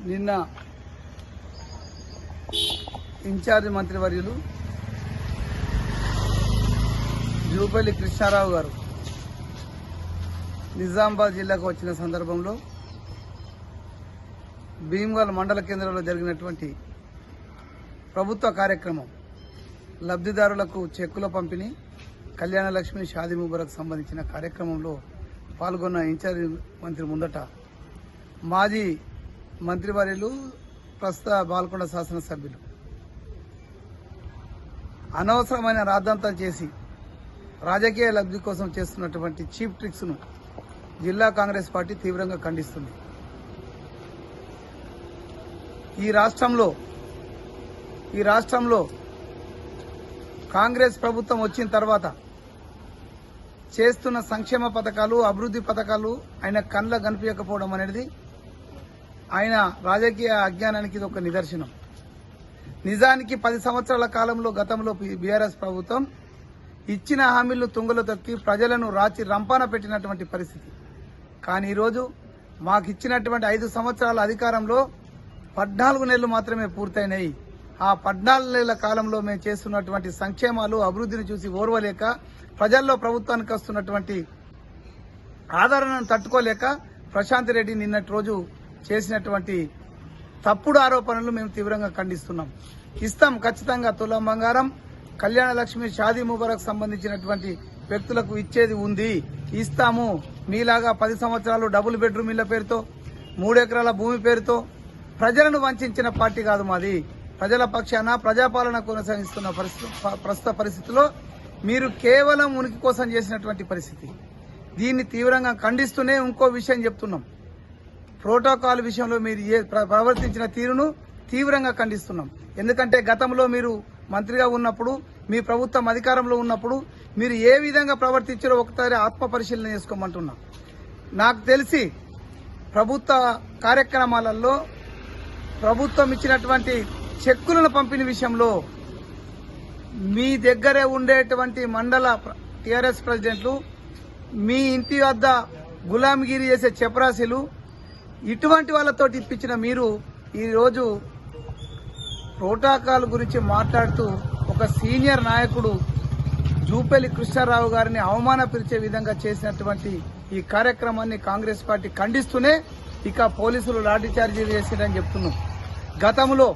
నిన్న ఇన్ఛార్జ్ మంత్రివర్యులు జూపల్లి కృష్ణారావు గారు నిజామాబాద్ జిల్లాకు వచ్చిన సందర్భంలో భీమ్గల్ మండల కేంద్రంలో జరిగినటువంటి ప్రభుత్వ కార్యక్రమం లబ్ధిదారులకు చెక్కుల పంపిణీ కళ్యాణ లక్ష్మి షాదీ ముబారక్ సంబంధించిన కార్యక్రమంలో పాల్గొన్న ఇన్ఛార్జి మంత్రి ముందట మాజీ మంత్రివర్యులు ప్రస్తుత బాల్కొండ శాసనసభ్యులు అనవసరమైన రాద్ధాంతం చేసి రాజకీయ లబ్ధి కోసం చేస్తున్నటువంటి చీప్ ట్రిక్స్ ను జిల్లా కాంగ్రెస్ పార్టీ తీవ్రంగా ఖండిస్తుంది. ఈ రాష్ట్రంలో కాంగ్రెస్ ప్రభుత్వం వచ్చిన తర్వాత చేస్తున్న సంక్షేమ పథకాలు అభివృద్ధి పథకాలు ఆయన కళ్ళ కనిపించకపోవడం అనేది ఆయన రాజకీయ అజ్ఞానానికి ఇది ఒక నిదర్శనం. నిజానికి 10 సంవత్సరాల కాలంలో గతంలో బీఆర్ఎస్ ప్రభుత్వం ఇచ్చిన హామీలను తుంగలో తొక్కి ప్రజలను రాచి రంపాన పెట్టినటువంటి పరిస్థితి. కానీ ఈరోజు మాకు ఇచ్చినటువంటి 5 సంవత్సరాల అధికారంలో 14 నెలలు మాత్రమే పూర్తయినాయి. ఆ 14 నెలల కాలంలో మేము చేస్తున్నటువంటి సంక్షేమాలు అభివృద్ధిని చూసి ఓర్వలేక ప్రజల్లో ప్రభుత్వానికి వస్తున్నటువంటి ఆదరణను తట్టుకోలేక ప్రశాంత్ రెడ్డి నిన్నటి రోజు చేసినటువంటి తప్పుడు ఆరోపణలు మేము తీవ్రంగా ఖండిస్తున్నాం. ఇస్తాం ఖచ్చితంగా తులం బంగారం కళ్యాణ లక్ష్మి షాదీ ముబారక్ సంబంధించినటువంటి వ్యక్తులకు ఇచ్చేది ఉంది, ఇస్తాము. మీలాగా 10 సంవత్సరాలు డబుల్ బెడ్రూమ్ ఇళ్ల పేరుతో 3 ఎకరాల భూమి పేరుతో ప్రజలను వంచిన పార్టీ కాదు మాది. ప్రజల పక్షాన ప్రజాపాలన కొనసాగిస్తున్న ప్రస్తుత పరిస్థితిలో మీరు కేవలం ఉనికి కోసం చేసినటువంటి పరిస్థితి. దీన్ని తీవ్రంగా ఖండిస్తూనే ఇంకో విషయం చెప్తున్నాం. ప్రోటోకాల్ విషయంలో మీరు ప్రవర్తించిన తీరును తీవ్రంగా ఖండిస్తున్నాం. ఎందుకంటే గతంలో మీరు మంత్రిగా ఉన్నప్పుడు మీ ప్రభుత్వం అధికారంలో ఉన్నప్పుడు మీరు ఏ విధంగా ప్రవర్తించారో ఒకసారి ఆత్మ పరిశీలన చేసుకోమంటున్నాం. నాకు తెలిసి ప్రభుత్వ కార్యక్రమాలలో ప్రభుత్వం ఇచ్చినటువంటి చెక్కులను పంపిణీ విషయంలో మీ దగ్గరే ఉండేటువంటి మండల టీఆర్ఎస్ ప్రెసిడెంట్లు మీ ఇంటి వద్ద గులాంగిరి చేసే చెపరాశీలు ఇటువంటి వాళ్ళతో ఇప్పించిన మీరు ఈరోజు ప్రోటోకాల్ గురించి మాట్లాడుతూ ఒక సీనియర్ నాయకుడు జూపల్లి కృష్ణారావు గారిని అవమానపరిచే విధంగా చేసినటువంటి ఈ కార్యక్రమాన్ని కాంగ్రెస్ పార్టీ ఖండిస్తూనే ఇక పోలీసులు లాఠీచార్జీలు చేసిరని చెప్తున్నాం. గతంలో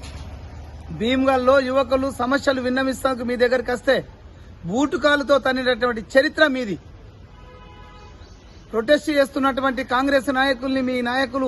భీమ్గల్లో యువకులు సమస్యలు విన్నవిస్తానికి మీ దగ్గరికి వస్తే బూటుకాలతో తన్నినటువంటి చరిత్ర మీది. ప్రొటెస్ట్ చేస్తున్నటువంటి కాంగ్రెస్ నాయకుల్ని మీ నాయకులు